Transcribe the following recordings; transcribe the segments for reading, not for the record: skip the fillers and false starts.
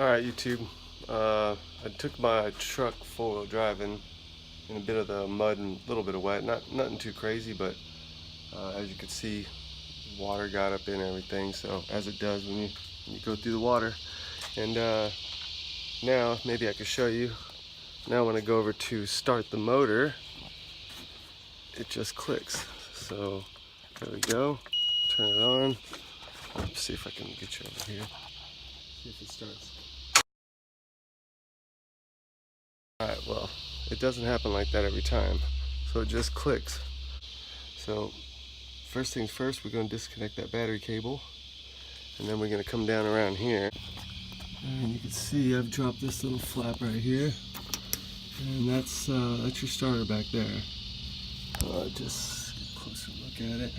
Alright, YouTube. I took my truck four-wheel driving in a bit of the mud and a little bit of wet. Nothing too crazy, but as you can see, water got up in everything. So as it does when you go through the water. And now maybe I could show you. Now when I go over to start the motor, it just clicks. So there we go. Turn it on. Let's see if I can get you over here. See if it starts. Alright, well, it doesn't happen like that every time. So it just clicks. So first things first, we're going to disconnect that battery cable. And then we're going to come down around here. And you can see I've dropped this little flap right here. And that's your starter back there. Just get a closer look at it.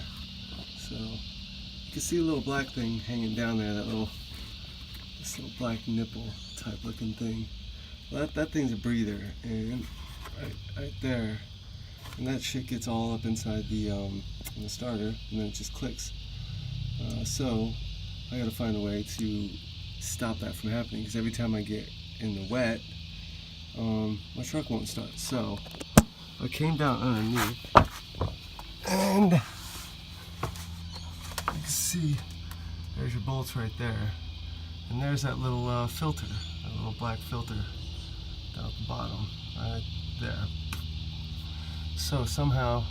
So you can see a little black thing hanging down there, this little black nipple type looking thing. Well, that thing's a breather, and right there, and that shit gets all up inside the starter, and then it just clicks. So I gotta find a way to stop that from happening, because every time I get in the wet, my truck won't start. So I came down underneath, and you can see there's your bolts right there, and there's that little filter, that little black filter down at the bottom, right there. So somehow,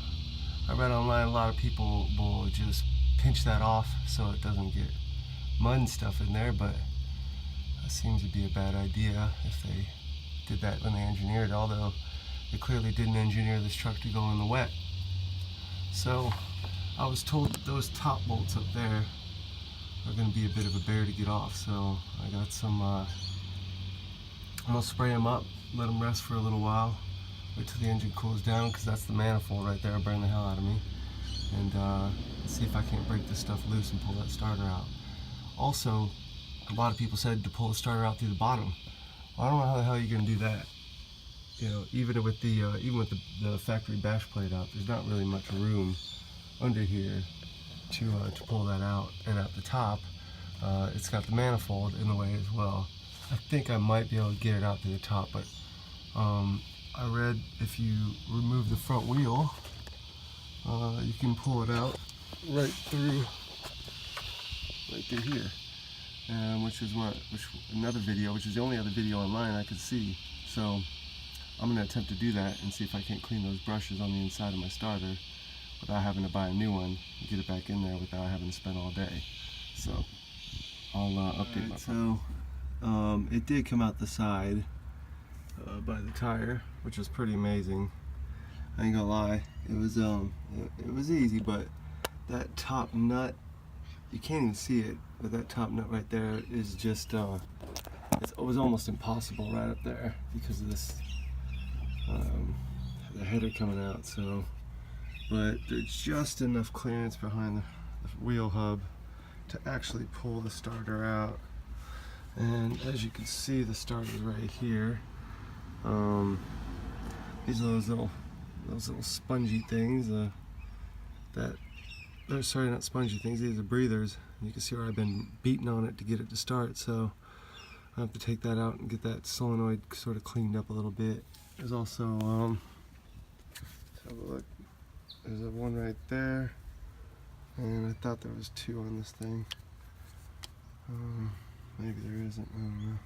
I read online, a lot of people will just pinch that off so it doesn't get mud and stuff in there, but that seems to be a bad idea if they did that when they engineered it, although they clearly didn't engineer this truck to go in the wet. So I was told that those top bolts up there are going to be a bit of a bear to get off, so I got some, I'm going to spray them up, let them rest for a little while, wait till the engine cools down, because that's the manifold right there, burn the hell out of me, and see if I can't break this stuff loose and pull that starter out. Also, a lot of people said to pull the starter out through the bottom. Well, I don't know how the hell you're going to do that. You know, even with the factory bash plate out, there's not really much room under here to pull that out, and at the top, it's got the manifold in the way as well. I think I might be able to get it out to the top, but I read if you remove the front wheel, you can pull it out right through here, which is another video, which is the only other video online I could see. So I'm going to attempt to do that and see if I can't clean those brushes on the inside of my starter without having to buy a new one and get it back in there without having to spend all day. So I'll update my phone. So it did come out the side by the tire, which was pretty amazing. I ain't gonna lie, it was easy, but that top nut, you can't even see it, but that top nut right there is just it was almost impossible right up there because of this the header coming out. So, but there's just enough clearance behind the wheel hub to actually pull the starter out. And as you can see, the starter's right here. These are those little spongy things. Sorry, not spongy things. These are breathers. You can see where I've been beating on it to get it to start. So I have to take that out and get that solenoid sort of cleaned up a little bit. There's also let's have a look. There's one right there, and I thought there was two on this thing. Maybe there isn't. I don't know.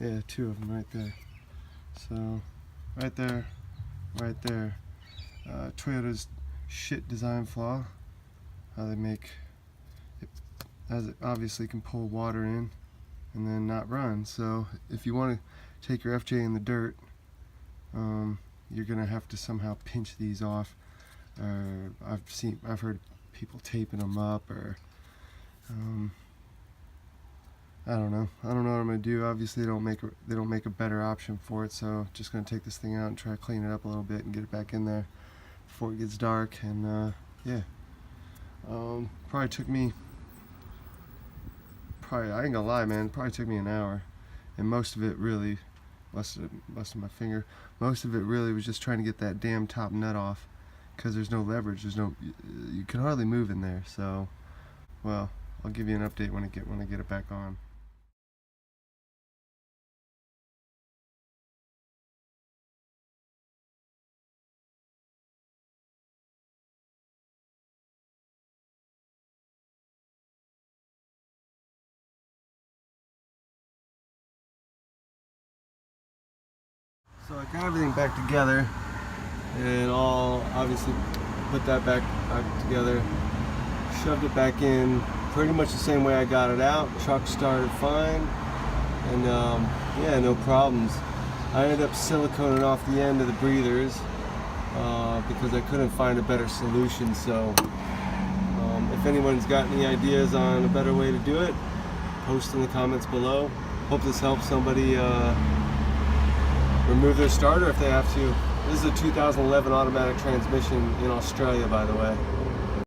Yeah, two of them right there. So right there, right there. Toyota's shit design flaw. How they make it, as it obviously can pull water in and then not run. So if you want to take your FJ in the dirt, you're gonna have to somehow pinch these off. I've heard people taping them up, or I don't know what I'm gonna do. Obviously, they don't make a better option for it. So just gonna take this thing out and try to clean it up a little bit and get it back in there before it gets dark. And yeah, probably took me. I ain't gonna lie, man. Probably took me an hour, and most of it really, busted my finger. Most of it really was just trying to get that damn top nut off, because there's no leverage. You can hardly move in there. So, well, I'll give you an update when I get it back on. So I got everything back together and all obviously put that back together, shoved it back in pretty much the same way I got it out. Truck started fine, and yeah, no problems. I ended up siliconing off the end of the breathers because I couldn't find a better solution. So if anyone's got any ideas on a better way to do it, post in the comments below. Hope this helps somebody remove their starter if they have to. This is a 2011 automatic transmission in Australia, by the way.